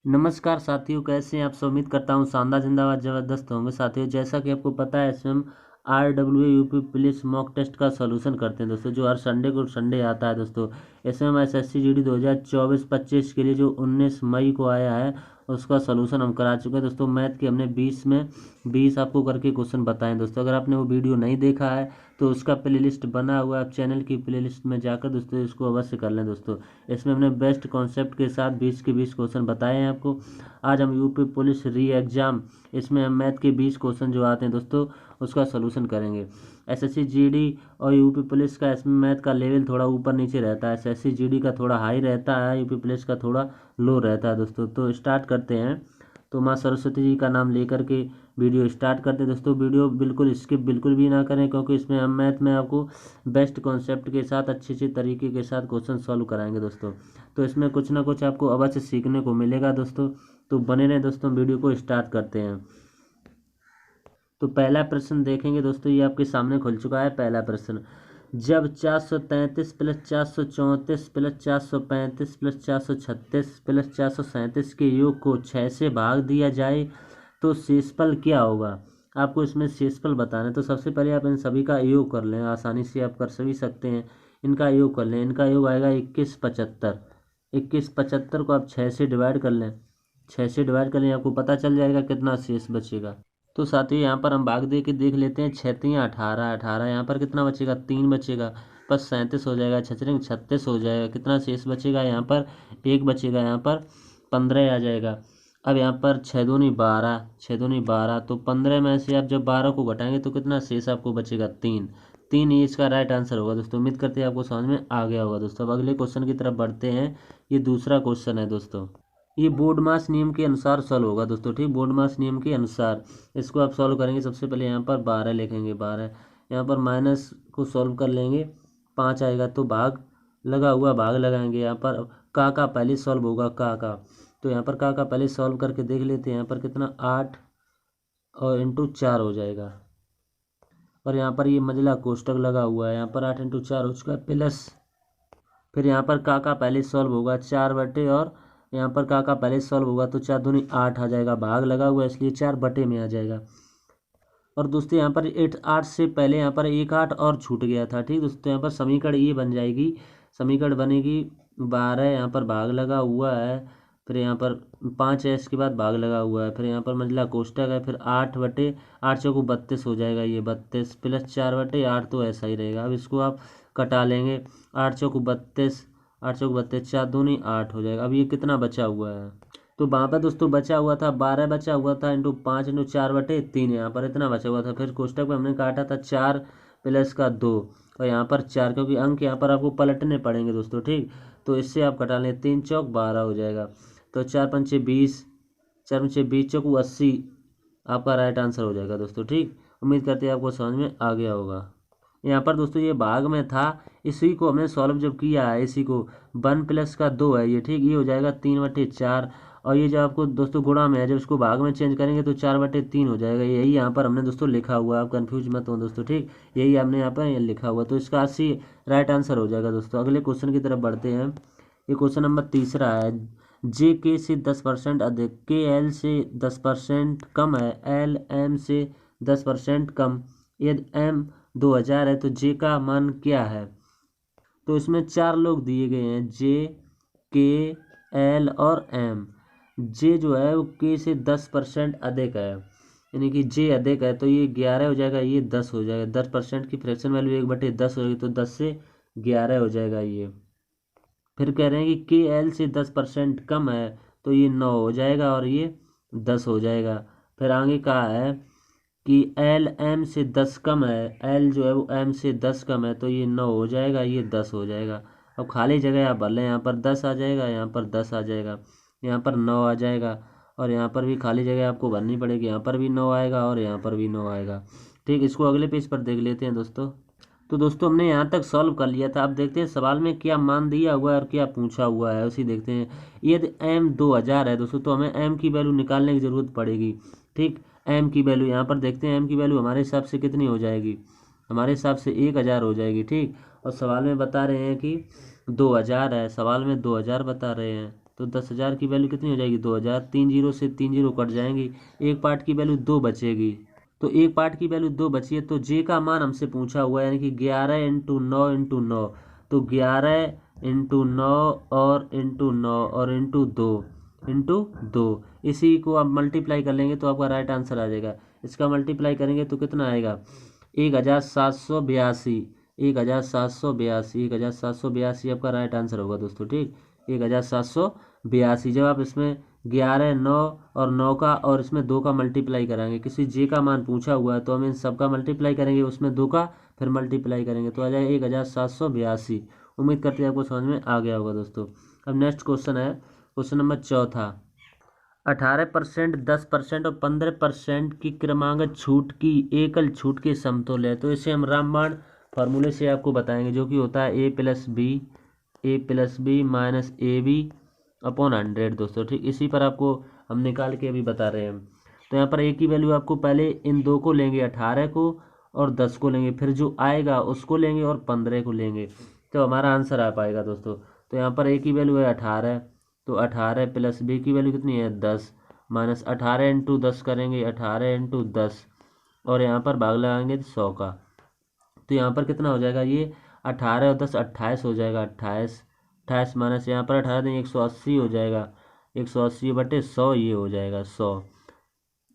नमस्कार साथियों, कैसे हैं आप सब। उम्मीद करता हूँ शानदार जिंदाबाद जबरदस्त होंगे। साथियों, जैसा कि आपको पता है एसएम RWA UP police mock test का सॉल्यूशन करते हैं दोस्तों, जो हर संडे को संडे आता है दोस्तों। एसएम SSC GD 2024-25 के लिए जो 19 मई को आया है, उसका सॉल्यूशन हम करा चुके हैं दोस्तों। मैथ के हमने 20 में 20 आपको करके क्वेश्चन बताएं दोस्तों। अगर आपने वो वीडियो नहीं देखा है तो उसका प्लेलिस्ट बना हुआ है, आप चैनल की प्लेलिस्ट में जाकर दोस्तों इसको अवश्य कर लें दोस्तों। इसमें हमने बेस्ट कॉन्सेप्ट के साथ 20 के 20 क्वेश्चन बताए हैं आपको। आज हम यूपी पुलिस री एग्जाम, इसमें हम मैथ के 20 क्वेश्चन जो आते हैं दोस्तों उसका सलूशन करेंगे। SSC GD और यूपी पुलिस का इसमें मैथ का लेवल थोड़ा ऊपर नीचे रहता है। SSC GD का थोड़ा हाई रहता है, यूपी पुलिस का थोड़ा लो रहता है दोस्तों। तो स्टार्ट करते हैं। तो माँ सरस्वती जी का नाम लेकर के वीडियो स्टार्ट करते हैं दोस्तों। वीडियो बिल्कुल स्किप बिल्कुल भी ना करें, क्योंकि इसमें हम मैथ में आपको बेस्ट कॉन्सेप्ट के साथ अच्छे अच्छे तरीके के साथ क्वेश्चन सॉल्व कराएंगे दोस्तों। तो इसमें कुछ ना कुछ आपको अवश्य सीखने को मिलेगा दोस्तों। तो बने रहें दोस्तों, वीडियो को स्टार्ट करते हैं। तो पहला प्रश्न देखेंगे दोस्तों, ये आपके सामने खुल चुका है। पहला प्रश्न, जब 433 प्लस 434 प्लस 435 प्लस 436 प्लस 437 के योग को 6 से भाग दिया जाए तो शेषफल क्या होगा। आपको इसमें शेषफल बताना है। तो सबसे पहले आप इन सभी का योग कर लें, आसानी से आप कर सभी सकते हैं। इनका योग कर लें, इनका योग आएगा 2175। 2175 को आप 6 से डिवाइड कर लें। 6 से डिवाइड कर लें, आपको पता चल जाएगा कितना शेष बचेगा। तो साथ ही यहाँ पर हम भाग दे के देख लेते हैं। 6 18 18, यहाँ पर कितना बचेगा 3 बचेगा, बस 37 हो जाएगा। 36 हो जाएगा, कितना शेष बचेगा यहाँ पर 1 बचेगा, यहाँ पर 15 आ जाएगा। अब यहाँ पर 6 दूनी 12, 6 दूनी 12, तो 15 में से आप जब 12 को घटाएंगे तो कितना शेष आपको बचेगा 3। 3 ही इसका राइट आंसर होगा दोस्तों। उम्मीद करते हैं आपको समझ में आ गया होगा दोस्तों। अब अगले क्वेश्चन की तरफ बढ़ते हैं। ये दूसरा क्वेश्चन है दोस्तों। ये बोर्ड मास नियम के अनुसार सॉल्व होगा दोस्तों, ठीक। बोर्ड मास नियम के अनुसार इसको आप सॉल्व करेंगे। सबसे पहले यहाँ पर 12 लिखेंगे, 12 यहाँ पर माइनस को सॉल्व कर लेंगे। 5 आएगा तो भाग लगा हुआ भाग लगाएंगे। यहाँ पर का पहले सॉल्व होगा, का तो यहाँ पर का पहले सॉल्व करके देख लेते हैं। यहाँ पर कितना 8 और इंटू 4 हो जाएगा। और यहाँ पर ये मंझला कोष्टक लगा हुआ है, यहाँ पर 8 इंटू 4 हो चुका है प्लस। फिर यहाँ पर का पहले सॉल्व होगा 4 बटे, और यहाँ पर का पहले सॉल्व होगा तो 4 दूनी 8 आ जाएगा। भाग लगा हुआ है इसलिए 4 बटे में आ जाएगा। और दोस्तों यहाँ पर 8 से पहले यहाँ पर 1 8 और छूट गया था, ठीक दोस्तों। यहाँ पर समीकरण ये बन जाएगी, समीकरण बनेगी 12, यहाँ पर भाग लगा हुआ है। फिर यहाँ पर 5 है, इसके बाद भाग लगा हुआ है। फिर यहाँ पर मंझला कोष्टक है। फिर 8 बटे 8 चौको 32 हो जाएगा, ये 32 प्लस 4 बटे 8, तो ऐसा ही रहेगा। अब इसको आप कटा लेंगे। 8 चौको 32, 8 चौको 32, 4 दूनी 8 हो जाएगा। अब ये कितना बचा हुआ है, तो वहाँ पर दोस्तों बचा हुआ था 12 बचा हुआ था इंटू 5 इंटू 4 बटे 3, यहाँ पर इतना बचा हुआ था। फिर कोष्टक में हमने काटा था 4 प्लस का 2, और यहाँ पर 4, क्योंकि अंक यहाँ पर आपको पलटने पड़ेंगे दोस्तों, ठीक। तो इससे आप कटा लें, 3 चौक 12 हो जाएगा। तो 4 पंचे 20, 4 पंचे 20 चौक 80 आपका राइट आंसर हो जाएगा दोस्तों, ठीक। उम्मीद करते हैं आपको समझ में आ गया होगा। यहाँ पर दोस्तों ये भाग में था, इसी को हमने सॉल्व जब किया है, इसी को 1 प्लस का 2 है ये, ठीक। ये हो जाएगा 3 बटे 4, और ये जब आपको दोस्तों गुणा में है, जब इसको भाग में चेंज करेंगे तो 4 बटे 3 हो जाएगा। यही यहाँ पर हमने दोस्तों लिखा हुआ है, आप कंफ्यूज मत हो दोस्तों, ठीक। यही हमने यहाँ पर लिखा हुआ, तो इसका 80 राइट आंसर हो जाएगा दोस्तों। अगले क्वेश्चन की तरफ बढ़ते हैं। ये क्वेश्चन नंबर तीसरा है। जे के से 10% अधिक, के एल से 10% कम है, एल एम से 10% कम, यदि एम 2000 है तो जे का मान क्या है। तो इसमें 4 लोग दिए गए हैं, जे, के, एल और एम। जे जो है वो के से 10% अधिक है, यानी कि जे अधिक है, तो ये 11 हो जाएगा, ये 10 हो जाएगा। 10% की फ्रैक्शन वैल्यू 1/10 होगी, तो 10 से 11 हो जाएगा ये। फिर कह रहे हैं कि के एल से 10% कम है, तो ये 9 हो जाएगा और ये 10 हो जाएगा। फिर आगे कहा है कि एल एम से 10 कम है, एल जो है वो एम से 10 कम है, तो ये 9 हो जाएगा, ये 10 हो जाएगा। अब खाली जगह आप भर लें, यहाँ पर 10 आ जाएगा, यहाँ पर 10 आ जाएगा, यहाँ पर 9 आ जाएगा, और यहाँ पर भी खाली जगह आपको भरनी पड़ेगी। यहाँ पर भी 9 आएगा और यहाँ पर भी 9 आएगा, ठीक। इसको अगले पेज पर देख लेते हैं दोस्तों। तो दोस्तों हमने यहाँ तक सॉल्व कर लिया था। अब देखते हैं सवाल में क्या मान दिया हुआ है और क्या पूछा हुआ है, उसी देखते हैं। यदि एम 2000 है दोस्तों, तो हमें एम की वैल्यू निकालने की ज़रूरत पड़ेगी, ठीक। एम की वैल्यू यहाँ पर देखते हैं, एम की वैल्यू हमारे हिसाब से कितनी हो जाएगी, हमारे हिसाब से 1000 हो जाएगी, ठीक। और सवाल में बता रहे हैं कि 2000 है, सवाल में 2000 बता रहे हैं, तो 10,000 की वैल्यू कितनी हो जाएगी 2,000। 3 जीरो से 3 जीरो कट जाएंगी, एक पार्ट की वैल्यू 2 बचेगी। तो एक पार्ट की वैल्यू 2 बची है, तो जे का मान हमसे पूछा हुआ है, यानी कि 11 इंटू 9 इंटू 9। तो 11 इंटू 9 और इंटू 9 और इंटू 2 इसी को आप मल्टीप्लाई कर लेंगे तो आपका राइट आंसर आ जाएगा। इसका मल्टीप्लाई करेंगे तो कितना आएगा 1782। 1782 1782 आपका राइट आंसर होगा दोस्तों। ठीक, 1782। जब आप इसमें 11 9 और 9 का और इसमें 2 का मल्टीप्लाई कराएंगे, किसी जे का मान पूछा हुआ है तो हम इन सब का मल्टीप्लाई करेंगे, उसमें 2 का फिर मल्टीप्लाई करेंगे तो आ जाएगा 1782। उम्मीद करते हैं आपको समझ में आ गया होगा दोस्तों। अब नेक्स्ट क्वेश्चन है क्वेश्चन नंबर चौथा। 18%, 10% और 15% की क्रमागत छूट की एकल छूट के समतुल्य है। तो इसे हम रामबाण फार्मूले से आपको बताएंगे, जो कि होता है A+B माइनस AB अपॉन 100 दोस्तों। ठीक, इसी पर आपको हम निकाल के अभी बता रहे हैं। तो यहाँ पर A की वैल्यू आपको पहले इन दो को लेंगे, 18 को और 10 को लेंगे, फिर जो आएगा उसको लेंगे और 15 को लेंगे, तो हमारा आंसर आ पाएगा दोस्तों। तो यहाँ पर A की वैल्यू है 18, तो 18 प्लस B की वैल्यू कितनी है 10 माइनस 18 इंटू 10 करेंगे, 18 इंटू 10 और यहाँ पर भाग लगाएंगे 100 का। तो यहाँ पर कितना हो जाएगा, ये 18 और 10 28 हो जाएगा, 28 माइनस यहाँ पर 18 देंगे 180 हो जाएगा, 180/100 ये हो जाएगा 100।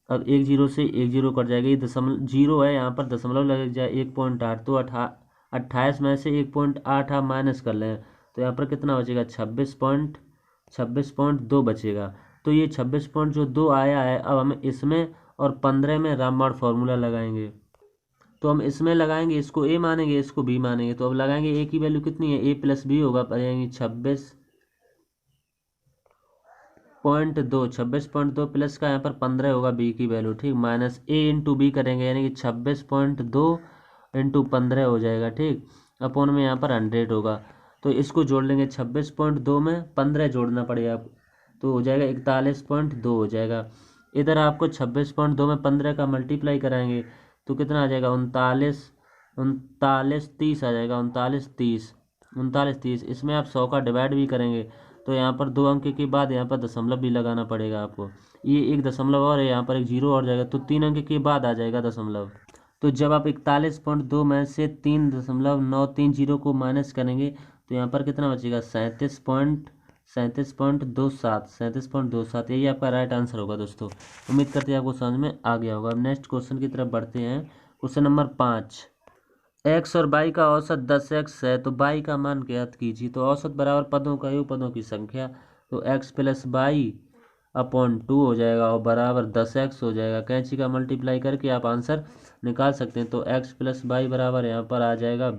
अब एक जीरो से एक जीरो कट जाएगा, ये दशमलव जीरो है, यहाँ पर दशमलव लग जाए 1.8, तो 28 में से 1.8 आप माइनस कर लें तो यहाँ पर कितना बचेगा 26.2 बचेगा। तो ये 26.2 आया है। अब हम इसमें और 15 में रामबाण फॉर्मूला लगाएंगे। तो हम इसमें लगाएंगे, इसको ए मानेंगे, इसको बी मानेंगे। तो अब लगाएंगे ए की वैल्यू कितनी है, A+B होगा, पर यानी 26.2 26.2 प्लस का यहाँ पर 15 होगा बी की वैल्यू। ठीक, माइनस A इंटू बी करेंगे, यानी कि 26.2 इंटू 15 हो जाएगा। ठीक, अपॉन में यहाँ पर 100 होगा, तो इसको जोड़ लेंगे 26.2 में 15 जोड़ना पड़ेगा, तो हो जाएगा 41.2 हो जाएगा। इधर आपको 26.2 में 15 का मल्टीप्लाई कराएंगे तो कितना आ जाएगा 39 आ जाएगा, 39 30। इसमें आप 100 का डिवाइड भी करेंगे तो यहाँ पर 2 अंक के बाद यहाँ पर दशमलव भी लगाना पड़ेगा आपको। ये एक दशमलव और है, यहाँ पर एक जीरो और जाएगा, तो 3 अंक के बाद आ जाएगा दशमलव। तो जब आप 41.2 में से 3.930 को माइनस करेंगे तो यहाँ पर कितना बचेगा 37.27, यही आपका राइट आंसर होगा दोस्तों। उम्मीद करते हैं आपको समझ में आ गया होगा। अब नेक्स्ट क्वेश्चन की तरफ बढ़ते हैं। क्वेश्चन नंबर 5, x और y का औसत 10x है, तो y का मान ज्ञात कीजिए। तो औसत बराबर पदों का योग, पदों की संख्या, तो x प्लस वाई अपॉन 2 हो जाएगा और बराबर 10x हो जाएगा। कैंची का मल्टीप्लाई करके आप आंसर निकाल सकते हैं। तो x प्लस वाई बराबर यहाँ पर आ जाएगा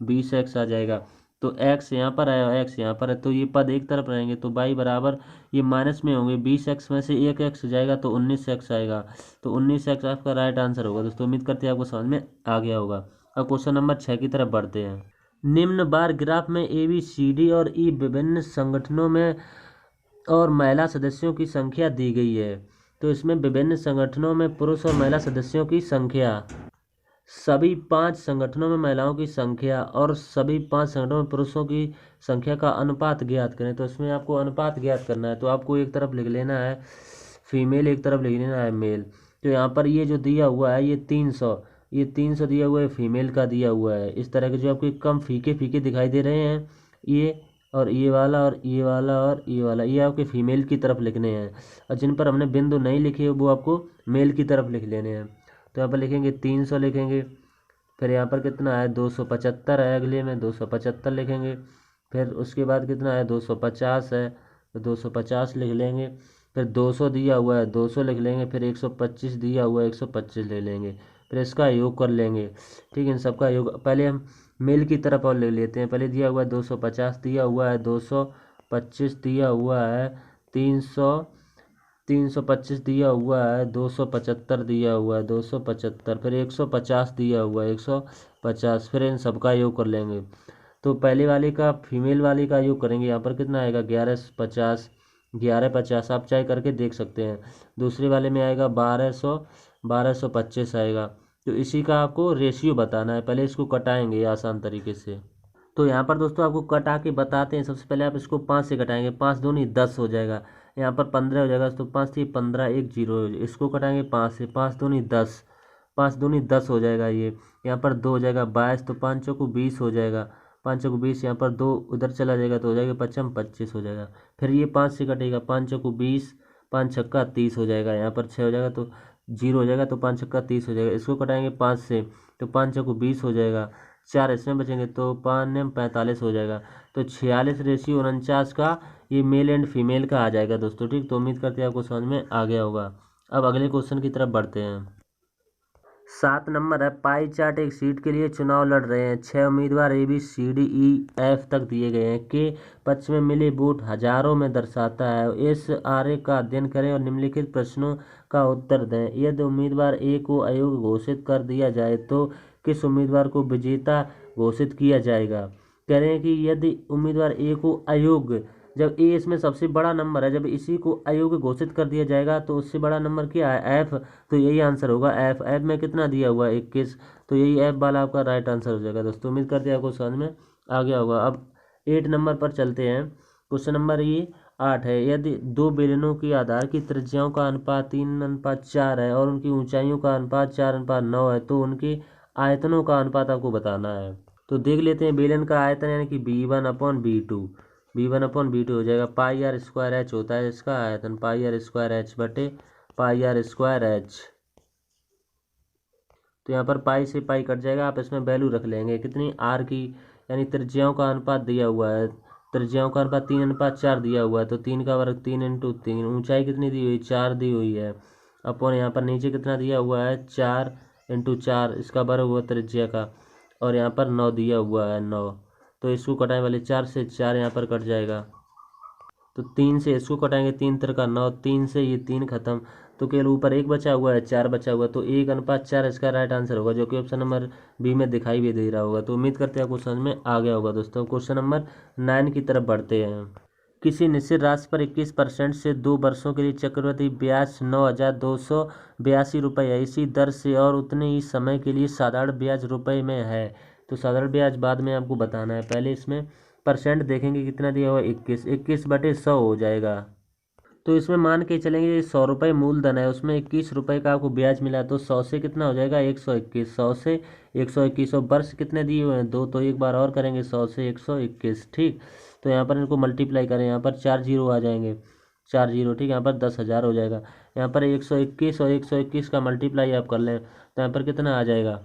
20x आ जाएगा। तो x यहाँ पर है, x यहाँ पर है, तो ये पद एक तरफ रहेंगे, तो y बराबर ये माइनस में होंगे, 20x में से 1x जाएगा तो 19x आएगा। तो 19x आपका राइट आंसर होगा दोस्तों। उम्मीद करते हैं आपको समझ में आ गया होगा। अब क्वेश्चन नंबर 6 की तरफ बढ़ते हैं। निम्न बार ग्राफ में ABCD और E विभिन्न संगठनों में और महिला सदस्यों की संख्या दी गई है। तो इसमें विभिन्न संगठनों में पुरुष और महिला सदस्यों की संख्या, सभी 5 संगठनों में महिलाओं की संख्या और सभी 5 संगठनों में पुरुषों की संख्या का अनुपात ज्ञात करें। तो इसमें आपको अनुपात ज्ञात करना है, तो आपको एक तरफ लिख लेना है फीमेल, एक तरफ लिख लेना है मेल। तो यहाँ पर ये जो दिया हुआ है ये 300 दिया हुआ है, फीमेल का दिया हुआ है। इस तरह के जो आपको कम फीके फीके दिखाई दे रहे हैं, ये और ये वाला और ये वाला और ये वाला, ये आपके फीमेल की तरफ लिखने हैं, और जिन पर हमने बिंदु नहीं लिखे वो आपको मेल की तरफ लिख लेने हैं। तो यहाँ पर लिखेंगे 300 लिखेंगे, फिर यहाँ पर कितना है 275 है, अगले में 275 लिखेंगे, फिर उसके बाद कितना है 250 है, तो 250 लिख लेंगे, फिर 200 दिया हुआ है 200 लिख लेंगे, फिर 125 दिया हुआ है 125 ले लेंगे, फिर इसका योग कर लेंगे। ठीक है, इन सबका योग पहले हम मेल की तरफ और ले लेते हैं। पहले दिया हुआ है 250 दिया हुआ है, 225 दिया हुआ है, 325 दिया हुआ है, 275 दिया हुआ है 275, फिर 150 दिया हुआ है 150, फिर इन सबका योग कर लेंगे। तो पहले वाले का फीमेल वाले का योग करेंगे, यहाँ पर कितना आएगा 1150 आप चाहे करके देख सकते हैं। दूसरे वाले में आएगा 1225 आएगा। तो इसी का आपको रेशियो बताना है, पहले इसको कटाएंगे आसान तरीके से। तो यहाँ पर दोस्तों आपको कटा के बताते हैं। सबसे पहले आप इसको 5 से घटाएंगे, 5 दूनी 10 हो जाएगा, यहाँ पर 15 हो जाएगा। तो 5 से 15, 1 0, इसको कटाएंगे 5 से, 5 दूनी 10, 5 दूनी 10 हो जाएगा ये। यहाँ पर 2 हो जाएगा 22, तो 5 चौको 20 हो जाएगा, 5 चौको 20, यहाँ पर 2 उधर चला जाएगा तो हो जाएगा 55, 25 हो जाएगा। फिर ये 5 से कटेगा, 5 चौको 20, 5 छक्का 30 हो जाएगा, यहाँ पर 6 हो जाएगा तो 0 हो जाएगा, तो 5 छक्का 30 हो जाएगा। इसको कटाएंगे 5 से, तो 5 चौको 20 हो जाएगा, 4 इसमें बचेंगे तो 5 ने 45 हो जाएगा। तो 46:49 का ये मेल एंड फीमेल का आ जाएगा दोस्तों, ठीक। तो उम्मीद करते हैं आपको समझ में आ गया होगा। अब अगले क्वेश्चन की तरफ बढ़ते हैं। 7 नंबर है, पाई चार्ट एक सीट के लिए चुनाव लड़ रहे हैं। 6 उम्मीदवार ABCDEF तक दिए गए हैं। के पक्ष में मिले वोट हजारों में दर्शाता है। इस आरेख का अध्ययन करें और निम्नलिखित प्रश्नों का उत्तर दें। यदि उम्मीदवार ए को अयोग्य घोषित कर दिया जाए तो किस उम्मीदवार को विजेता घोषित किया जाएगा। कह रहे हैं कि यदि उम्मीदवार ए को अयोग्य, जब ए इसमें सबसे बड़ा नंबर है, जब इसी को अयोग्य घोषित कर दिया जाएगा तो उससे बड़ा नंबर क्या है, एफ। तो यही आंसर होगा एफ। एफ में कितना दिया हुआ है 21, तो यही एफ वाला आपका राइट आंसर हो जाएगा दोस्तों। उम्मीद करते हैं आपको समझ में आ गया होगा। अब 8 नंबर पर चलते हैं। क्वेश्चन नंबर ये 8 है, यदि दो बेलनों की आधार की त्रिज्याओं का अनुपात 3:4 है और उनकी ऊंचाइयों का अनुपात 4:9 है तो उनके आयतनों का अनुपात आपको बताना है। तो देख लेते हैं बेलन का आयतन यानी कि B1/B2, B1/B2 हो जाएगा। πr² होता है इसका आयतन, πr² बटे πr²। तो यहाँ पर पाई से पाई कट जाएगा, आप इसमें वैल्यू रख लेंगे कितनी, आर की, यानी त्रिज्याओं का अनुपात दिया हुआ है, त्रिज्याओं का अनुपात 3:4 दिया हुआ है, तो 3 का वर्ग 3 × 3, ऊंचाई कितनी दी हुई, 4 दी हुई है, अपन यहाँ पर नीचे कितना दिया हुआ है, 4 × 4, इसका वर्ग हुआ त्रिज्या का, और यहाँ पर 9 दिया हुआ है, 9। तो इसको कटाने वाले 4 से 4 यहाँ पर कट जाएगा, तो 3 से इसको कटाएंगे, 3 × 3 = 9, 3 से ये 3 खत्म, तो केवल ऊपर 1 बचा हुआ है, 4 बचा हुआ, तो 1:4 इसका राइट आंसर होगा, जो कि ऑप्शन नंबर बी में दिखाई भी दे रहा होगा। तो उम्मीद करते हैं आपको समझ में आ गया होगा दोस्तों। क्वेश्चन नंबर 9 की तरफ बढ़ते हैं। किसी निश्चित राशि पर 21% से 2 वर्षों के लिए चक्रवृद्धि ब्याज 9,282 रुपये है। इसी दर से और उतने ही समय के लिए साधारण ब्याज रुपए में है। तो साधारण ब्याज बाद में आपको बताना है, पहले इसमें परसेंट देखेंगे कितना दिया हुआ है, 21/100 हो जाएगा। तो इसमें मान के चलेंगे 100 रुपये मूलधन है, उसमें 21 रुपये का आपको ब्याज मिला, तो 100 से कितना हो जाएगा, 121, 100 से 121, और वर्ष कितने दिए हुए हैं, 2, तो एक बार और करेंगे 100 से 121, ठीक। तो यहाँ पर इनको मल्टीप्लाई करें, यहाँ पर 4 जीरो आ जाएंगे, 4 जीरो, ठीक। यहाँ पर 10,000 हो जाएगा। यहाँ पर 121 और 121 का मल्टीप्लाई आप कर लें तो यहाँ पर कितना आ जाएगा,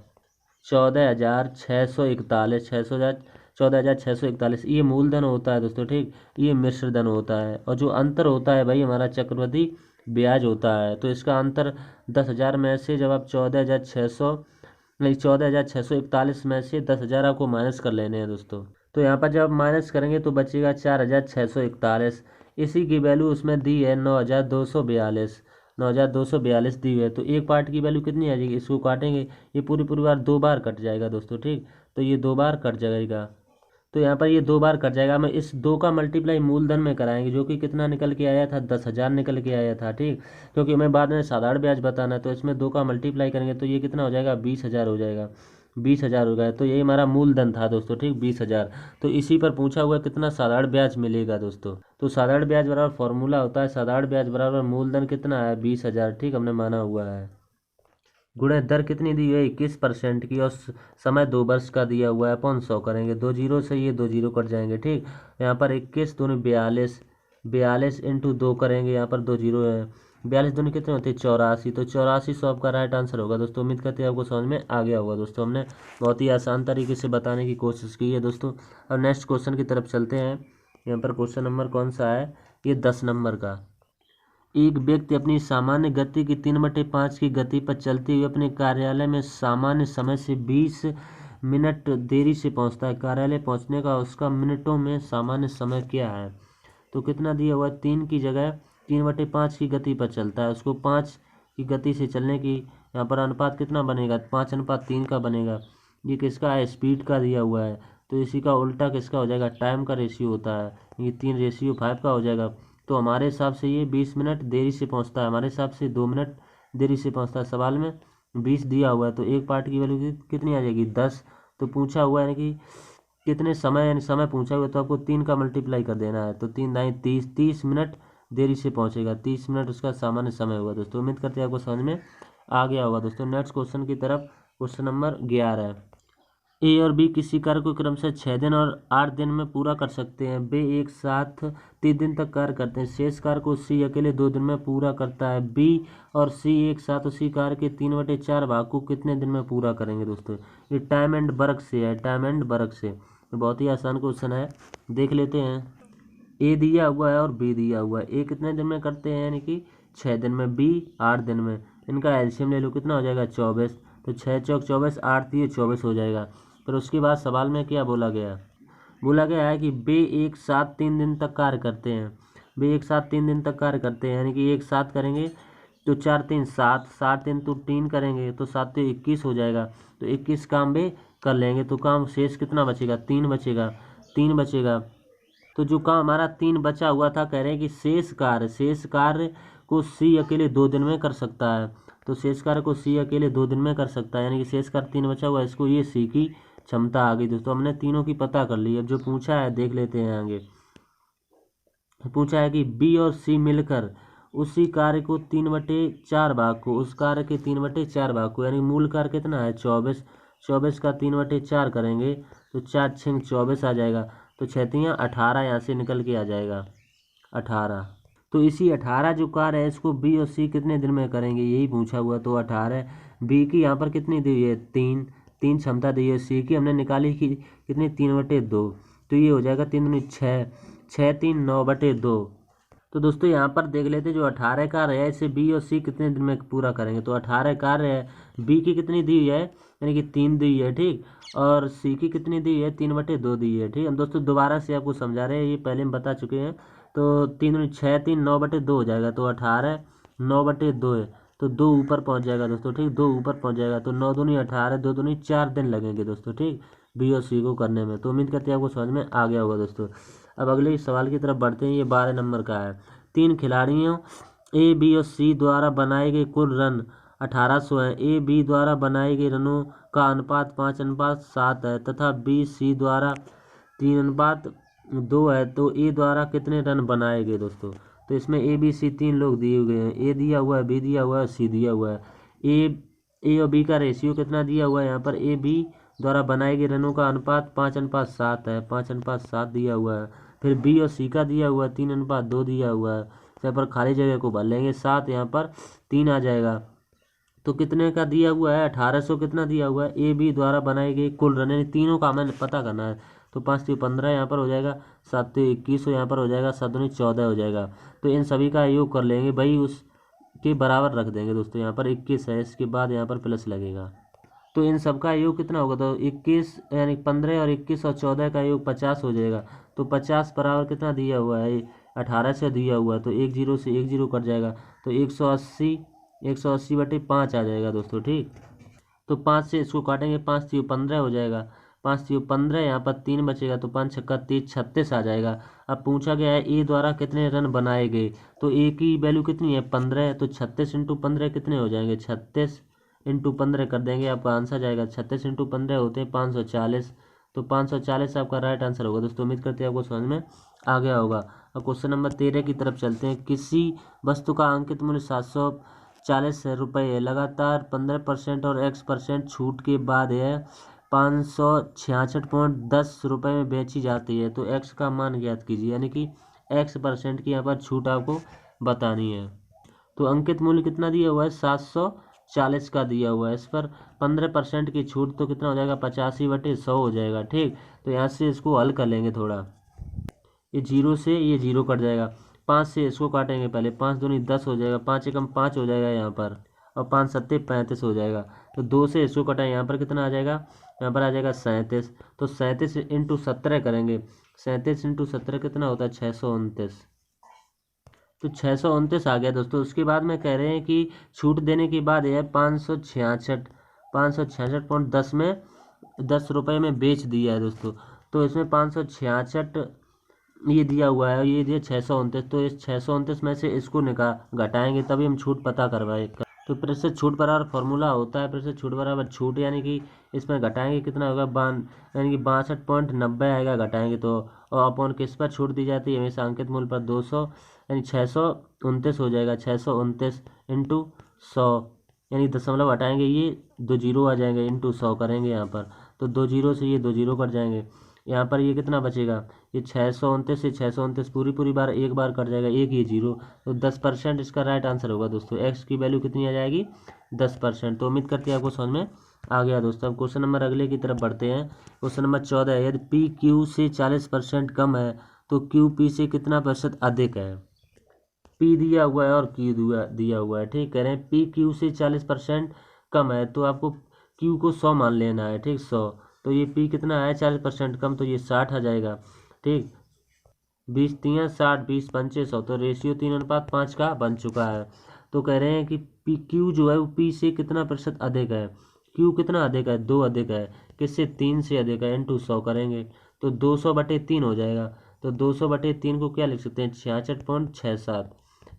14,641, 14,641, ये मूलधन होता है दोस्तों, ठीक। ये मिश्र धन होता है, और जो अंतर होता है भाई हमारा चक्रवृद्धि ब्याज होता है। तो इसका अंतर 10,000 में से जब आप 14,641 में से 10,000 आपको माइनस कर लेने हैं दोस्तों। तो यहाँ पर जब आप माइनस करेंगे तो बचेगा 4,641। इसी की वैल्यू उसमें दी है 9,242, 9,242 दी हुई है। तो एक पार्ट की वैल्यू कितनी आ जाएगी, इसको काटेंगे, ये पूरी बार 2 बार कट जाएगा दोस्तों, ठीक। तो ये 2 बार कट जाएगा, तो यहाँ पर ये 2 बार कट जाएगा। मैं इस 2 का मल्टीप्लाई मूलधन में कराएंगे, जो कि कितना निकल के आया था, 10,000 निकल के आया था, ठीक। क्योंकि हमें बाद में साधारण ब्याज बताना है, तो इसमें 2 का मल्टीप्लाई करेंगे तो ये कितना हो जाएगा, 20,000 हो जाएगा, 20,000 हो गया। तो यही हमारा मूलधन था दोस्तों, ठीक, 20,000। तो इसी पर पूछा हुआ कितना साधारण ब्याज मिलेगा दोस्तों। तो साधारण ब्याज बराबर फॉर्मूला होता है, साधारण ब्याज बराबर मूलधन कितना है, 20,000, ठीक, हमने माना हुआ है, गुणा दर कितनी दी है, 21% की, और समय 2 वर्ष का दिया हुआ है, 500 करेंगे, 2 जीरो से ये 2 जीरो कट जाएंगे, ठीक। यहाँ पर 21 दूनी 42, 42 × 2 करेंगे, यहाँ पर 2 जीरो है, 42 दूनी कितने होते हैं, 84, तो 84 आपका राइट आंसर होगा दोस्तों। उम्मीद करते हैं आपको समझ में आ गया होगा दोस्तों, हमने बहुत ही आसान तरीके से बताने की कोशिश की है दोस्तों। अब नेक्स्ट क्वेश्चन की तरफ चलते हैं। यहाँ पर क्वेश्चन नंबर कौन सा है, ये 10 नंबर का। एक व्यक्ति अपनी सामान्य गति की 3/5 की गति पर चलते हुए अपने कार्यालय में सामान्य समय से 20 मिनट देरी से पहुंचता है। कार्यालय पहुंचने का उसका मिनटों में सामान्य समय क्या है। तो कितना दिया हुआ है, 3 की जगह 3/5 की गति पर चलता है, उसको 5 की गति से चलने की यहाँ पर अनुपात कितना बनेगा, 5:3 का बनेगा। ये किसका है, स्पीड का दिया हुआ है, तो इसी का उल्टा किसका हो जाएगा, टाइम का रेशियो होता है, ये 3:5 का हो जाएगा। तो हमारे हिसाब से ये 20 मिनट देरी से पहुंचता है, हमारे हिसाब से 2 मिनट देरी से पहुंचता है। सवाल में 20 दिया हुआ है, तो एक पार्ट की वैल्यू कितनी आ जाएगी, 10। तो पूछा हुआ है कि कितने समय यानी समय पूछा हुआ तो आपको 3 का मल्टीप्लाई कर देना है। तो 3 दाई 30, 30 मिनट देरी से पहुंचेगा, 30 मिनट उसका सामान्य समय हुआ दोस्तों। उम्मीद करते हैं आपको समझ में आ गया होगा दोस्तों। नेक्स्ट क्वेश्चन की तरफ, क्वेश्चन नंबर 11 है। ए और बी किसी कार्य को क्रमशः 6 दिन और 8 दिन में पूरा कर सकते हैं। वे एक साथ 3 दिन तक कार्य करते हैं। शेष कार्य को सी अकेले 2 दिन में पूरा करता है। बी और सी एक साथ उसी कार्य के 3/4 भाग को कितने दिन में पूरा करेंगे दोस्तों। ये टाइम एंड वर्क से है, टाइम एंड वर्क से। तो बहुत ही आसान क्वेश्चन है, देख लेते हैं। ए दिया हुआ है और बी दिया हुआ है। ए कितने दिन में करते हैं यानी कि 6 दिन में, बी 8 दिन में। इनका एलसीएम ले लो, कितना हो जाएगा 24। तो 6 चौक 24, 8 दिए 24 हो जाएगा। फिर उसके बाद सवाल में क्या बोला गया, बोला गया है कि वे एक साथ 3 दिन तक कार्य करते हैं। वे एक साथ 3 दिन तक कार्य करते हैं यानी कि एक साथ करेंगे तो 4 3 7, 7 3 तो 3 करेंगे तो 7 तो 21 हो जाएगा। तो 21 काम वे कर लेंगे। तो काम शेष कितना बचेगा, 3 बचेगा, 3 बचेगा। तो जो काम हमारा 3 बचा हुआ था, कह रहे हैं कि शेष कार्य को सी अकेले 2 दिन में कर सकता है। तो शेष कार्य को सी अकेले 2 दिन में कर सकता है यानी कि शेष कार्य 3 बचा हुआ है, इसको ये सी की क्षमता आ गई दोस्तों। हमने तीनों की पता कर ली। अब जो पूछा है देख लेते हैं आगे। पूछा है कि बी और सी मिलकर उसी कार्य को 3/4 भाग को, उस कार्य के 3/4 भाग को, यानी मूल कार्य कितना है 24, 24 का 3/4 करेंगे तो 4 6 24 आ जाएगा। तो 6 18 यहाँ से निकल के आ जाएगा 18। तो इसी 18 जो कार्य है इसको बी और सी कितने दिन में करेंगे, यही पूछा हुआ। तो 18 बी की यहाँ पर कितनी दी है 3, 3 क्षमता दी है। सी की हमने निकाली कि कितनी 3/2। तो ये हो जाएगा 3 दूनी 6, 6 3 9/2। तो दोस्तों यहाँ पर देख लेते जो 18 कार्य है इसे बी और सी कितने दिन में पूरा करेंगे। तो 18 कार्य है, बी की कितनी दी है यानी कि 3 दी है, ठीक। और सी की कितनी दी है 3/2 दी है, ठीक। हम दोस्तों दोबारा से आपको समझा रहे हैं, ये पहले हम बता चुके हैं। तो 3 6 3 9/2 हो जाएगा। तो 18 9/2 है तो 2 ऊपर पहुँच जाएगा दोस्तों, ठीक। 2 ऊपर पहुँच जाएगा तो 9 दूनी 18, 2 दूनी 4 दिन लगेंगे दोस्तों, ठीक, बी और सी को करने में। तो उम्मीद करते हैं आपको समझ में आ गया होगा दोस्तों। अब अगले सवाल की तरफ बढ़ते हैं। ये 12 नंबर का है। 3 खिलाड़ियों ए बी और सी द्वारा बनाए गए कुल रन 1800 हैं। ए बी द्वारा बनाए गए रनों का अनुपात 5:7 है तथा बी सी द्वारा 3:2 है। तो ए द्वारा कितने रन बनाए गए दोस्तों। तो इसमें ए बी सी 3 लोग दिए हुए हैं। ए दिया हुआ है, बी दिया हुआ है, सी दिया हुआ है। ए और बी का रेशियो कितना दिया हुआ है यहाँ पर, ए बी द्वारा बनाए गए रनों का अनुपात 5:7 है, 5:7 दिया हुआ है। फिर बी और सी का दिया हुआ है 3:2 दिया हुआ है। यहाँ पर खाली जगह को भर लेंगे 7, यहाँ पर 3 आ जाएगा। तो कितने का दिया हुआ है 1800 कितना दिया हुआ है ए बी द्वारा बनाई गई कुल रन, यानी तीनों का हमें पता करना है। तो 5 3 15 यहाँ पर हो जाएगा, 7 3 21 यहाँ पर हो जाएगा, 7 दूनी 14 हो जाएगा। तो इन सभी का योग कर लेंगे भाई, उस के बराबर रख देंगे दोस्तों। यहाँ पर 21 है, इसके बाद यहाँ पर प्लस लगेगा। तो इन सब का योग कितना होगा, तो 21 यानी 15 और 21 और 14 का योग 50 हो जाएगा। तो 50 बराबर कितना दिया हुआ है 18 से दिया हुआ है। तो 1 0 से 1 0 कट जाएगा। तो 180/5 आ जाएगा दोस्तों, ठीक। तो 5 से इसको काटेंगे, 5 3 15 हो जाएगा, 5 3 15 यहाँ पर 3 बचेगा। तो 5 छक्का 30 36 आ जाएगा। अब पूछा गया है ए द्वारा कितने रन बनाए गए। तो ए की वैल्यू कितनी है 15, तो 36 × 15 कितने हो जाएंगे, 36 × 15 कर देंगे, आपका आंसर जाएगा 36 × 15 होते हैं 540। तो 540 आपका राइट आंसर होगा दोस्तों। उम्मीद करते हैं आपको समझ में आ गया होगा। अब क्वेश्चन नंबर 13 की तरफ चलते हैं। किसी वस्तु का अंकित मूल्य 740 रुपये है, लगातार 15% और x% छूट के बाद यह 566.10 रुपये में बेची जाती है। तो x का मान ज्ञात कीजिए, यानी कि x% की यहाँ पर छूट आपको बतानी है। तो अंकित मूल्य कितना दिया हुआ है 740 का दिया हुआ है। इस पर 15% की छूट तो कितना हो जाएगा 85/100 हो जाएगा, ठीक। तो यहाँ से इसको हल कर लेंगे थोड़ा। ये 0 से ये 0 कट जाएगा, 5 से इसको काटेंगे पहले, 5 दूनी 10 हो जाएगा, 5 एकम 5 हो जाएगा यहाँ पर, और 5 सत्ते 35 हो जाएगा। तो 2 से इसको कटाएं, यहाँ पर कितना आ जाएगा, यहाँ पर आ जाएगा 37। तो 37 × 17 करेंगे, 37 × 17 कितना होता है 629। तो 629 आ गया दोस्तों। उसके बाद में कह रहे हैं कि छूट देने के बाद यह 566.10 में 10 रुपये में बेच दिया है दोस्तों। तो इसमें 566 ये दिया हुआ है, ये दिया 629। तो इस 629 में से इसको घटाएंगे तभी हम छूट पता करवाए। तो प्रतिशत छूट बराबर फॉर्मूला होता है प्रतिशत छूट बराबर छूट, यानी कि इसमें घटाएंगे कितना होगा यानी कि 62.90 आएगा घटाएंगे तो, और अपॉन किस पर छूट दी जाती है, हमेशा अंकित मूल्य पर 200 यानी 629 हो जाएगा। 629 इंटू 100 यानी दशमलव हटाएंगे ये 2 जीरो आ जाएंगे, इंटू 100 करेंगे यहाँ पर, तो 2 जीरो से ये 2 जीरो कट जाएंगे। यहाँ पर ये कितना बचेगा, ये 629 से 629 पूरी बार एक बार कट जाएगा, एक ही जीरो, तो 10% इसका राइट आंसर होगा दोस्तों। एक्स की वैल्यू कितनी आ जाएगी, 10%। तो उम्मीद करते हैं आपको समझ में आ गया दोस्तों। अब क्वेश्चन नंबर अगले की तरफ बढ़ते हैं। क्वेश्चन नंबर 14 है, यदि पी क्यू से 40% कम है तो क्यू पी से कितना प्रतिशत अधिक है। पी दिया हुआ है और क्यू दिया हुआ है, ठीक। कह रहे हैं पी क्यू से 40% कम है तो आपको क्यू को 100 मान लेना है, ठीक 100। तो ये पी कितना है 40% कम, तो ये 60 आ जाएगा, ठीक। 20 तियाँ 60, 20 पंचे 100, तो रेशियो 3:5 का बन चुका है। तो कह रहे हैं कि पी क्यू जो है वो पी से कितना प्रतिशत अधिक है। क्यू कितना अधिक है, 2 अधिक है, किससे 3 से अधिक है, इंटू 100 करेंगे तो 200/3 हो जाएगा। तो 200/3 को क्या लिख सकते हैं, 66.67,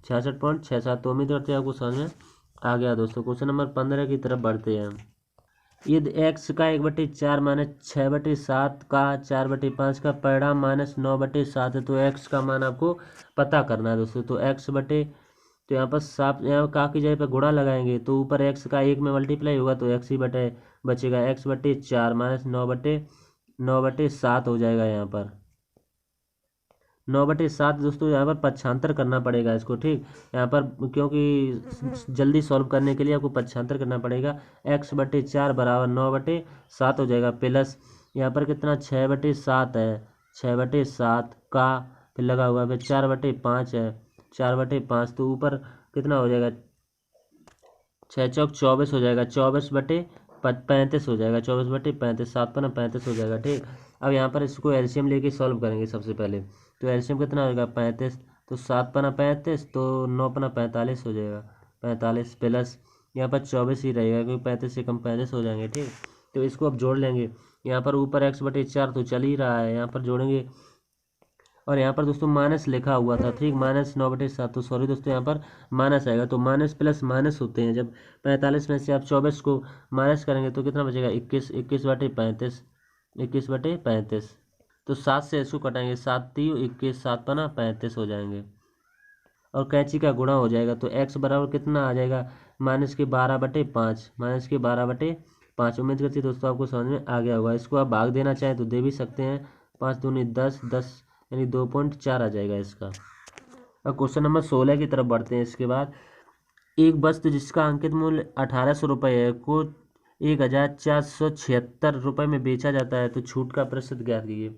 66.67। तो उम्मीद करते हैं आपको समझ में आ गया दोस्तों। क्वेश्चन नंबर 15 की तरफ बढ़ते हैं। यदि x का 1/4 माइनस 6/7 का 4/5 का परिणाम -9/7 है तो x का मान आपको पता करना है दोस्तों। तो x बटे, तो यहाँ पर साफ यहाँ का की जगह पर गुणा लगाएंगे तो ऊपर x का 1 में मल्टीप्लाई होगा तो x ही बटे बचेगा, x/4 माइनस 9/7 हो जाएगा। यहाँ पर 9/7 दोस्तों, यहाँ पर पक्षांतर करना पड़ेगा इसको, ठीक। यहाँ पर क्योंकि जल्दी सॉल्व करने के लिए आपको पक्षांतर करना पड़ेगा। x/4 बराबर 9/7 हो जाएगा, प्लस यहाँ पर कितना 6/7 है, 6/7 का फिर लगा हुआ है, फिर 4/5 है, 4/5 तो ऊपर कितना हो जाएगा, 6 चौक 24 हो जाएगा, 24/35 हो जाएगा, 24/35, 7×35 हो जाएगा, ठीक। अब यहाँ पर इसको एलसीएम लेके सॉल्व करेंगे सबसे पहले। तो एलसीएम कितना होगा 35, तो 7×35 तो 9×45 हो जाएगा, 45 प्लस यहाँ पर 24 ही रहेगा क्योंकि 35 से कम 35 हो जाएंगे, ठीक। तो इसको अब जोड़ लेंगे। यहाँ पर ऊपर x/4 तो चल ही रहा है, यहाँ पर जोड़ेंगे और यहाँ पर दोस्तों माइनस लिखा हुआ था, ठीक, -9/7, तो सॉरी दोस्तों यहाँ पर माइनस आएगा। तो माइनस प्लस माइनस होते हैं, जब 45 में से आप 24 को माइनस करेंगे तो कितना बचेगा 21, 21/35, 21/35। तो 7 से इसको कटाएंगे, 7×3 21, 7×5 हो जाएंगे और कैंची का गुणा हो जाएगा। तो x बराबर कितना आ जाएगा, -12/5, -12/5। उम्मीद करती है दोस्तों आपको समझ में आ गया होगा। इसको आप भाग देना चाहें तो दे भी सकते हैं, 5 दूनी 10, 10 यानी 2.4 आ जाएगा इसका। अब क्वेश्चन नंबर 16 की तरफ बढ़ते हैं। इसके बाद एक वस्तु जिसका अंकित मूल्य 1800 रुपये है को 1476 रुपये में बेचा जाता है तो छूट का प्रतिशत ज्ञात कीजिए।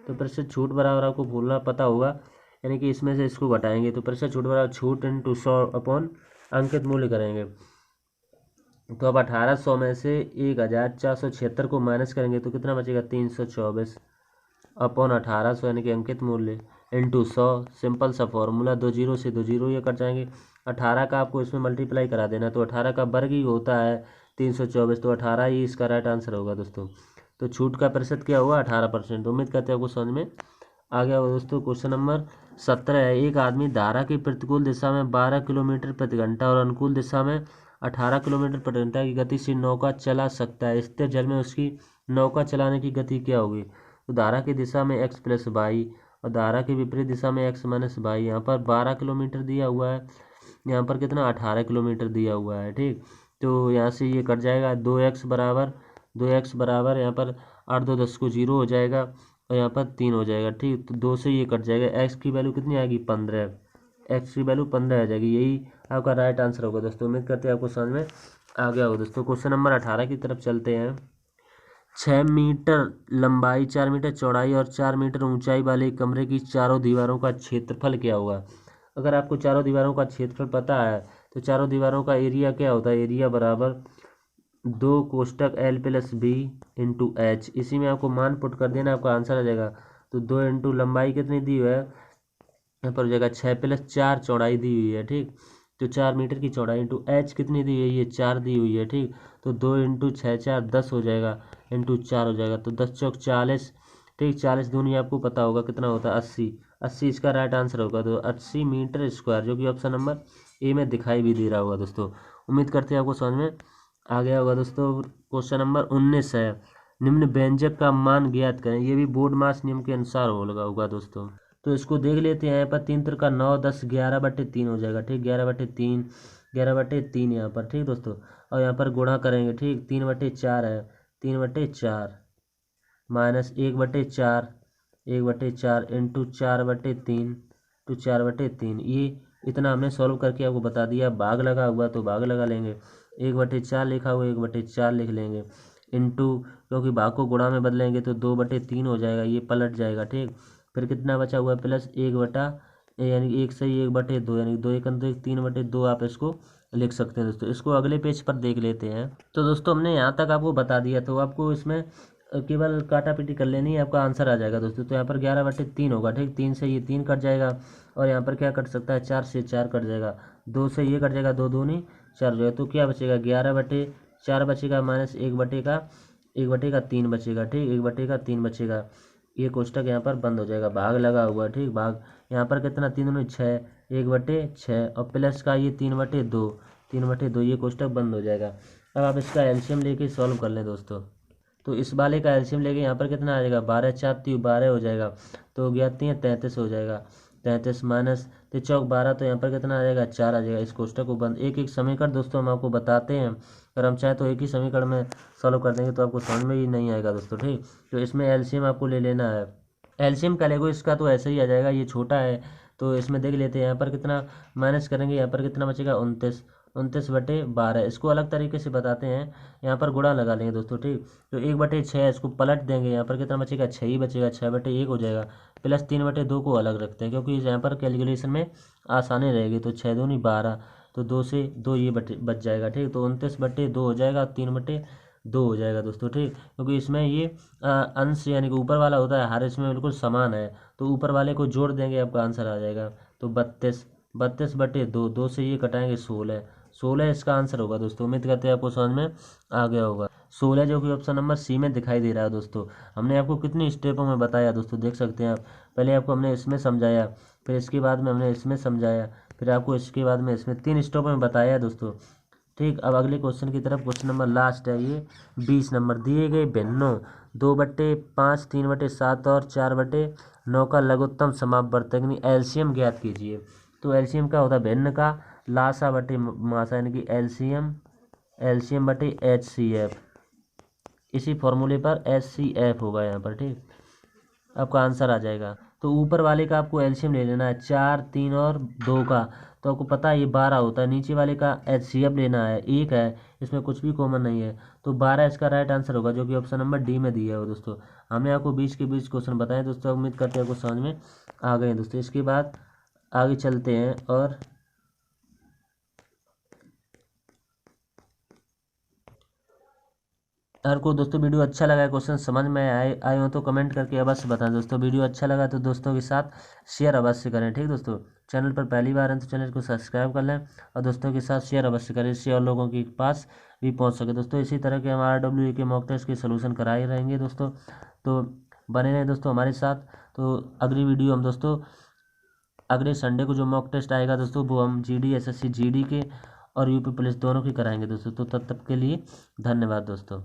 तो प्रतिशत छूट बराबर आपको भूलना पता होगा, यानी कि इसमें से इसको घटाएंगे तो प्रतिशत छूट बराबर छूट इंटू 100 अपॉन अंकित मूल्य करेंगे। तो अब 1800 में से 1476 को माइनस करेंगे तो कितना बचेगा 324 अपॉन 1800 यानी कि अंकित मूल्य इंटू 100। सिंपल सा फॉर्मूला, 2 जीरो से 2 जीरो ये कट जाएंगे। 18 का आपको इसमें मल्टीप्लाई करा देना, तो 18 का वर्ग ही होता है 324, तो 18 ही इसका राइट आंसर होगा दोस्तों। तो छूट का प्रतिशत क्या हुआ 18%। उम्मीद करते हैं आपको समझ में आ गया होगा दोस्तों। क्वेश्चन नंबर 17 है, एक आदमी धारा की प्रतिकूल दिशा में 12 किलोमीटर प्रति घंटा और अनुकूल दिशा में 18 किलोमीटर प्रति घंटा की गति से नौका चला सकता है। स्थिर जल में उसकी नौका चलाने की गति क्या होगी। तो धारा की दिशा में x + y और धारा की विपरीत दिशा में x - y। यहाँ पर 12 किलोमीटर दिया हुआ है, यहाँ पर कितना 18 किलोमीटर दिया हुआ है, ठीक। तो यहाँ से ये कट जाएगा, 2x बराबर यहाँ पर 8 2 10 को 0 हो जाएगा और यहाँ पर 3 हो जाएगा, ठीक। तो 2 से ये कट जाएगा, x की वैल्यू कितनी आएगी 15, x की वैल्यू 15 आ जाएगी। यही आपका राइट आंसर होगा दोस्तों। उम्मीद करते हैं आपको समझ में आ गया होगा दोस्तों। क्वेश्चन नंबर 18 की तरफ चलते हैं। 6 मीटर लंबाई, 4 मीटर चौड़ाई और 4 मीटर ऊंचाई वाले कमरे की चारों दीवारों का क्षेत्रफल क्या होगा। अगर आपको चारों दीवारों का क्षेत्रफल पता है तो चारों दीवारों का एरिया क्या होता है, एरिया बराबर 2 कोष्टक L + B इंटू H। इसी में आपको मान पुट कर देना, आपका आंसर आ जाएगा। तो 2 इंटू लंबाई कितनी दी हुई है, यहाँ पर हो जाएगा 6 + 4 चौड़ाई दी हुई है, ठीक। तो 4 मीटर की चौड़ाई इंटू H कितनी दी हुई है, ये 4 दी हुई है, ठीक। तो 2 इंटू 6 4 10 हो जाएगा, इंटू 4 हो जाएगा, तो 10 चौक 40, ठीक। 40 दूनी आपको पता होगा कितना होता है 80, 80 इसका राइट आंसर होगा। तो 80 मीटर स्क्वायर, जो कि ऑप्शन नंबर ए में दिखाई भी दे रहा होगा दोस्तों। उम्मीद करते हैं आपको समझ में आ गया होगा दोस्तों। क्वेश्चन नंबर 19 है, निम्न व्यंजक का मान ज्ञात करें। ये भी बोर्ड मास नियम के अनुसार होगा दोस्तों। तो इसको देख लेते हैं। यहाँ पर 3 का 9, 10, 11/3 हो जाएगा। ठीक, 11/3, 11/3 यहाँ पर। ठीक दोस्तों, और यहाँ पर गुणा करेंगे। ठीक, 3/4 है, 3/4 माइनस 1/4, 1/4 इंटू 4/3 टू 4/3। ये इतना हमने सॉल्व करके आपको बता दिया। भाग लगा हुआ तो भाग लगा लेंगे, 1/4 लिखा हुआ 1/4 लिख लेंगे, इंटू, क्योंकि भाग को गुणा में बदलेंगे तो 2/3 हो जाएगा, ये पलट जाएगा। ठीक, फिर कितना बचा हुआ है, प्लस 1 यानी 1 से 1/2, यानी 2 1 3/2 आप इसको लिख सकते हैं दोस्तों। इसको अगले पेज पर देख लेते हैं। तो दोस्तों हमने यहाँ तक आपको बता दिया, तो आपको इसमें केवल काटा पीटी कर लेनी है, आपका आंसर आ जाएगा दोस्तों। तो यहाँ पर 11/3 होगा। ठीक, 3 से ये 3 कट जाएगा, और यहाँ पर क्या कट सकता है, 4 से 4 कट जाएगा, 2 से ये कट जाएगा, 2 दूनी 4 हो जाएगा। तो क्या बचेगा, 11/4 बचेगा, माइनस 1/3 बचेगा। ठीक, 1/3 बचेगा। ये कोष्टक यहाँ पर बंद हो जाएगा, भाग लगा हुआ। ठीक, भाग यहाँ पर कितना, 3 दूनी 6, 1/6, और प्लस का ये 3/2, 3/2, ये कोष्टक बंद हो जाएगा। अब आप इसका एलसीएम लेके सॉल्व कर लें दोस्तों। तो इस वाले का एलसीएम लेके यहाँ पर कितना आ जाएगा, 12 4 12 हो जाएगा। तो 33 हो जाएगा, 33 माइनस 3 चौक 12, तो यहाँ पर कितना आ जाएगा, 4 आ जाएगा। इस कोष्टक को बंद। एक एक समीकरण दोस्तों हम आपको बताते हैं, अगर हम चाहे तो एक ही समीकरण में सॉल्व कर देंगे तो आपको समझ में ही नहीं आएगा दोस्तों। ठीक, तो इसमें एलसीएम आपको ले लेना है। एलसीएम का लेगो, इसका तो ऐसे ही आ जाएगा, ये छोटा है। तो इसमें देख लेते हैं, यहाँ पर कितना माइनस करेंगे, यहाँ पर कितना बचेगा, 29, 29/12। इसको अलग तरीके से बताते हैं, यहाँ पर गुणा लगा लेंगे दोस्तों। ठीक, तो 1/6 इसको पलट देंगे, यहाँ पर कितना बचेगा, 6 ही बचेगा, 6/1 हो जाएगा। प्लस 3/2 को अलग रखते हैं, क्योंकि यहाँ पर कैलकुलेशन में आसानी रहेगी। तो 6 दूनी 12, तो 2 से 2 ये बच जाएगा। ठीक, तो 29/2 हो जाएगा, 3/2 हो जाएगा दोस्तों। ठीक, क्योंकि इसमें ये अंश यानी कि ऊपर वाला होता है, हर इसमें बिल्कुल समान है, तो ऊपर वाले को जोड़ देंगे, आपका आंसर आ जाएगा। तो 32/2, 2 से ये कटाएंगे, 16, 16 इसका आंसर होगा दोस्तों। उम्मीद करते हैं आपको समझ में आ गया होगा। 16 जो कि ऑप्शन नंबर सी में दिखाई दे रहा है दोस्तों। हमने आपको कितनी स्टेपों में बताया दोस्तों, देख सकते हैं आप। पहले आपको हमने इसमें समझाया, फिर इसके बाद में हमने इसमें समझाया, फिर आपको इसके बाद में इसमें 3 स्टेपों में बताया दोस्तों। ठीक, अब अगले क्वेश्चन की तरफ। क्वेश्चन नंबर लास्ट है ये, 20 नंबर। दिए गए भिन्नों 2/5, 3/7 और 4/9 का लघुत्तम समापवर्तक एलसीएम ज्ञात कीजिए। तो एलसीएम का होता है भिन्न का लासा बटे मासा, यानी कि एलसीएम बटे HCF। इसी फॉर्मूले पर HCF होगा यहाँ पर। ठीक, आपका आंसर आ जाएगा। तो ऊपर वाले का आपको एलसीएम ले लेना है, 4, 3 और 2 का। तो आपको पता है ये 12 होता है। नीचे वाले का HCF लेना है, 1 है, इसमें कुछ भी कॉमन नहीं है। तो 12 इसका राइट आंसर होगा, जो कि ऑप्शन नंबर डी में दिया है दोस्तों। हमने आपको 20 के 20 क्वेश्चन बताए दोस्तों। उम्मीद करते हैं आपको समझ में आ गए दोस्तों। इसके बाद आगे चलते हैं, और अगर को दोस्तों वीडियो अच्छा लगा, क्वेश्चन समझ में आए हो तो कमेंट करके अवश्य बताएं दोस्तों। वीडियो अच्छा लगा तो दोस्तों के साथ शेयर अवश्य करें। ठीक दोस्तों, चैनल पर पहली बार हैं तो चैनल को सब्सक्राइब कर लें, और दोस्तों के साथ शेयर अवश्य करें, इससे और लोगों के पास भी पहुंच सके दोस्तों। इसी तरह के हम RWA के मॉक टेस्ट के सोल्यूशन कराए रहेंगे दोस्तों। तो बने रहें दोस्तों हमारे साथ। तो अगली वीडियो हम दोस्तों अगले संडे को जो मॉक टेस्ट आएगा दोस्तों, वो हम GD SSC GD के और UP पुलिस दोनों की कराएंगे दोस्तों। तो तब तक के लिए धन्यवाद दोस्तों।